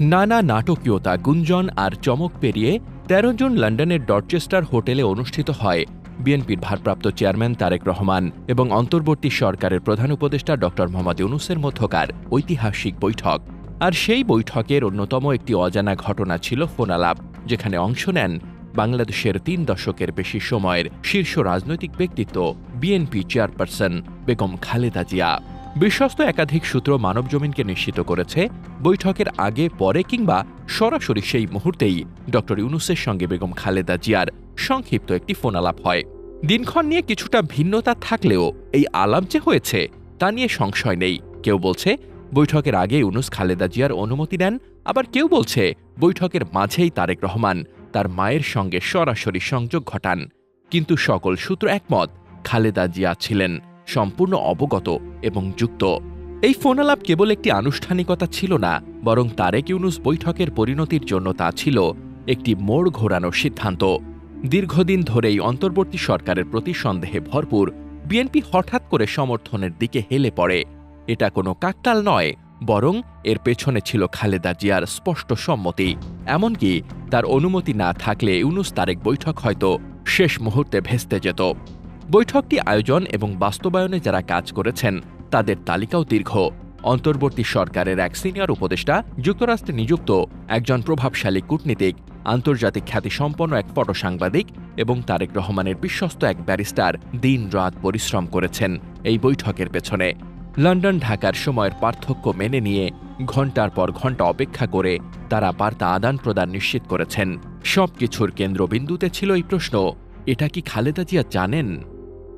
নানা নাটকীয়তা, গুঞ্জন আর চমক পেরিয়ে ১৩ জুন লন্ডনের ডরচেস্টার হোটেলে অনুষ্ঠিত হয় বিএনপির ভারপ্রাপ্ত চেয়ারম্যান তারেক রহমান এবং অন্তর্বর্তী সরকারের প্রধান উপদেষ্টা ড মোহাম্মদ ইউনূসের মধ্যকার ঐতিহাসিক বৈঠক। আর সেই বৈঠকের অন্যতম একটি অজানা ঘটনা ছিল ফোনালাপ, যেখানে অংশ নেন বাংলাদেশের ৩ দশকের বেশি সময়ের শীর্ষ রাজনৈতিক ব্যক্তিত্ব বিএনপি চেয়ারপারসন বেগম খালেদা জিয়া। বিশ্বস্ত একাধিক সূত্র মানবজমিনকে নিশ্চিত করেছে, বৈঠকের আগে, পরে কিংবা সরাসরি সেই মুহূর্তেই ড ইউনূসের সঙ্গে বেগম খালেদা জিয়ার সংক্ষিপ্ত একটি ফোনালাপ হয়। দিনক্ষণ নিয়ে কিছুটা ভিন্নতা থাকলেও এই আলাপ যে হয়েছে তা নিয়ে সংশয় নেই। কেউ বলছে বৈঠকের আগে ইউনূস খালেদা জিয়ার অনুমতি নেন, আবার কেউ বলছে বৈঠকের মাঝেই তারেক রহমান তার মায়ের সঙ্গে সরাসরি সংযোগ ঘটান। কিন্তু সকল সূত্র একমত, খালেদা জিয়া ছিলেন সম্পূর্ণ অবগত এবং যুক্ত। এই ফোনালাপ কেবল একটি আনুষ্ঠানিকতা ছিল না, বরং তারেক ইউনূস বৈঠকের পরিণতির জন্য তা ছিল একটি মোড় ঘোরানোর সিদ্ধান্ত। দীর্ঘদিন ধরেই অন্তর্বর্তী সরকারের প্রতি সন্দেহে ভরপুর বিএনপি হঠাৎ করে সমর্থনের দিকে হেলে পড়ে। এটা কোনো কাকতাল নয়, বরং এর পেছনে ছিল খালেদা জিয়ার স্পষ্ট সম্মতি। এমনকি তার অনুমতি না থাকলে ইউনূস তারেক বৈঠক হয়তো শেষ মুহূর্তে ভেস্তে যেত। বৈঠকটি আয়োজন এবং বাস্তবায়নে যারা কাজ করেছেন তাদের তালিকাও দীর্ঘ। অন্তর্বর্তী সরকারের এক সিনিয়র উপদেষ্টা, যুক্তরাষ্ট্রে নিযুক্ত একজন প্রভাবশালী কূটনীতিক, আন্তর্জাতিক খ্যাতিসম্পন্ন এক ফটো সাংবাদিক এবং তারেক রহমানের বিশ্বস্ত এক ব্যারিস্টার দিন-রাত পরিশ্রম করেছেন এই বৈঠকের পেছনে। লন্ডন ঢাকার সময়ের পার্থক্য মেনে নিয়ে ঘণ্টার পর ঘণ্টা অপেক্ষা করে তারা বার্তা আদান-প্রদান নিশ্চিত করেছেন। সবকিছুর কেন্দ্রবিন্দুতে ছিল এই প্রশ্ন, এটা কি খালেদা জিয়া জানেন?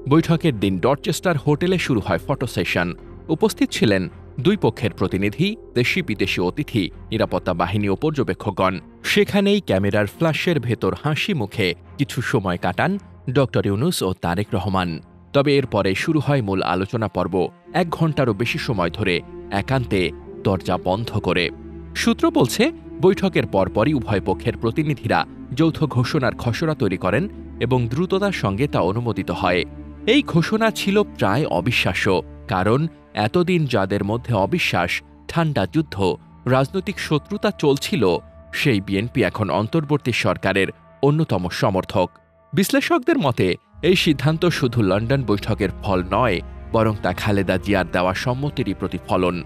বৈঠকের দিন ডরচেস্টার হোটেলে শুরু হয় ফটো সেশন। উপস্থিত ছিলেন দুই পক্ষের প্রতিনিধি, দেশি বিদেশি অতিথি, নিরাপত্তা বাহিনী ও পর্যবেক্ষকগণ। সেখানেই ক্যামেরার ফ্ল্যাশের ভেতর হাসি মুখে কিছু সময় কাটান ড ইউনূস ও তারেক রহমান। তবে এরপরে শুরু হয় মূল আলোচনা পর্ব, ১ ঘণ্টারও বেশি সময় ধরে একান্তে, দরজা বন্ধ করে। সূত্র বলছে, বৈঠকের পরপরই উভয় পক্ষের প্রতিনিধিরা যৌথ ঘোষণার খসড়া তৈরি করেন এবং দ্রুততার সঙ্গে তা অনুমোদিত হয়। এই ঘোষণা ছিল প্রায় অবিশ্বাস্য, কারণ এতদিন যাদের মধ্যে অবিশ্বাস, ঠান্ডা যুদ্ধ, রাজনৈতিক শত্রুতা চলছিল, সেই বিএনপি এখন অন্তর্বর্তী সরকারের অন্যতম সমর্থক। বিশ্লেষকদের মতে এই সিদ্ধান্ত শুধু লন্ডন বৈঠকের ফল নয়, বরং তা খালেদা জিয়ার দেওয়া সম্মতিরই প্রতিফলন।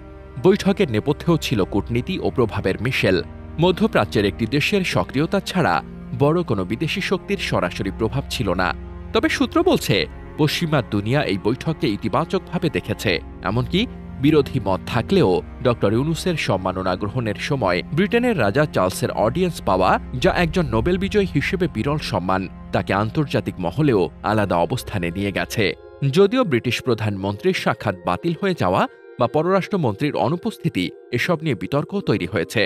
বৈঠকের নেপথ্যেও ছিল কূটনীতি ও প্রভাবের মিশেল। মধ্যপ্রাচ্যের একটি দেশের সক্রিয়তা ছাড়া বড় কোনো বিদেশি শক্তির সরাসরি প্রভাব ছিল না। তবে সূত্র বলছে, পশ্চিমা দুনিয়া এই বৈঠককে ইতিবাচকভাবে দেখেছে। এমনকি বিরোধী মত থাকলেও ড ইউনূসের সম্মাননা গ্রহণের সময় ব্রিটেনের রাজা চার্লসের অডিয়েন্স পাওয়া, যা একজন নোবেল বিজয়ী হিসেবে বিরল সম্মান, তাকে আন্তর্জাতিক মহলেও আলাদা অবস্থানে নিয়ে গেছে। যদিও ব্রিটিশ প্রধানমন্ত্রীর সাক্ষাৎ বাতিল হয়ে যাওয়া বা পররাষ্ট্রমন্ত্রীর অনুপস্থিতি, এসব নিয়ে বিতর্ক তৈরি হয়েছে।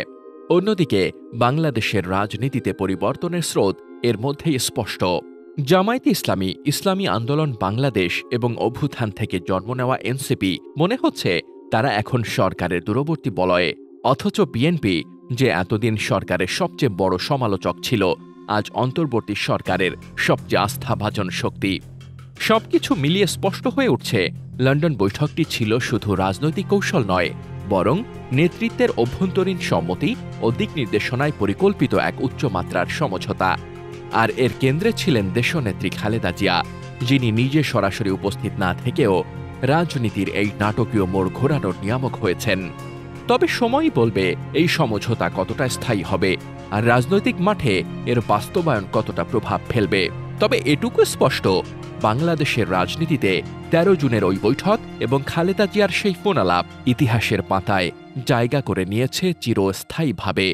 অন্যদিকে বাংলাদেশের রাজনীতিতে পরিবর্তনের স্রোত এর মধ্যেই স্পষ্ট। জামায়াতে ইসলামী, ইসলামী আন্দোলন বাংলাদেশ এবং অভ্যুত্থান থেকে জন্ম নেওয়া এনসিপি মনে হচ্ছে তারা এখন সরকারের দূরবর্তী বলয়ে। অথচ বিএনপি, যে এতদিন সরকারের সবচেয়ে বড় সমালোচক ছিল, আজ অন্তর্বর্তী সরকারের সবচেয়ে আস্থাভাজন শক্তি। সবকিছু মিলিয়ে স্পষ্ট হয়ে উঠছে, লন্ডন বৈঠকটি ছিল শুধু রাজনৈতিক কৌশল নয়, বরং নেতৃত্বের অভ্যন্তরীণ সম্মতি ও দিক নির্দেশনায় পরিকল্পিত এক উচ্চমাত্রার সমঝোতা। আর এর কেন্দ্রে ছিলেন দেশনেত্রী খালেদা জিয়া, যিনি নিজে সরাসরি উপস্থিত না থেকেও রাজনীতির এই নাটকীয় মোড় ঘোরানোর নিয়ামক হয়েছেন। তবে সময়ই বলবে এই সমঝোতা কতটা স্থায়ী হবে আর রাজনৈতিক মাঠে এর বাস্তবায়ন কতটা প্রভাব ফেলবে। তবে এটুকু স্পষ্ট, বাংলাদেশের রাজনীতিতে ১৩ জুনের ওই বৈঠক এবং খালেদা জিয়ার সেই ফোনালাপ ইতিহাসের পাতায় জায়গা করে নিয়েছে চিরস্থায়ীভাবে।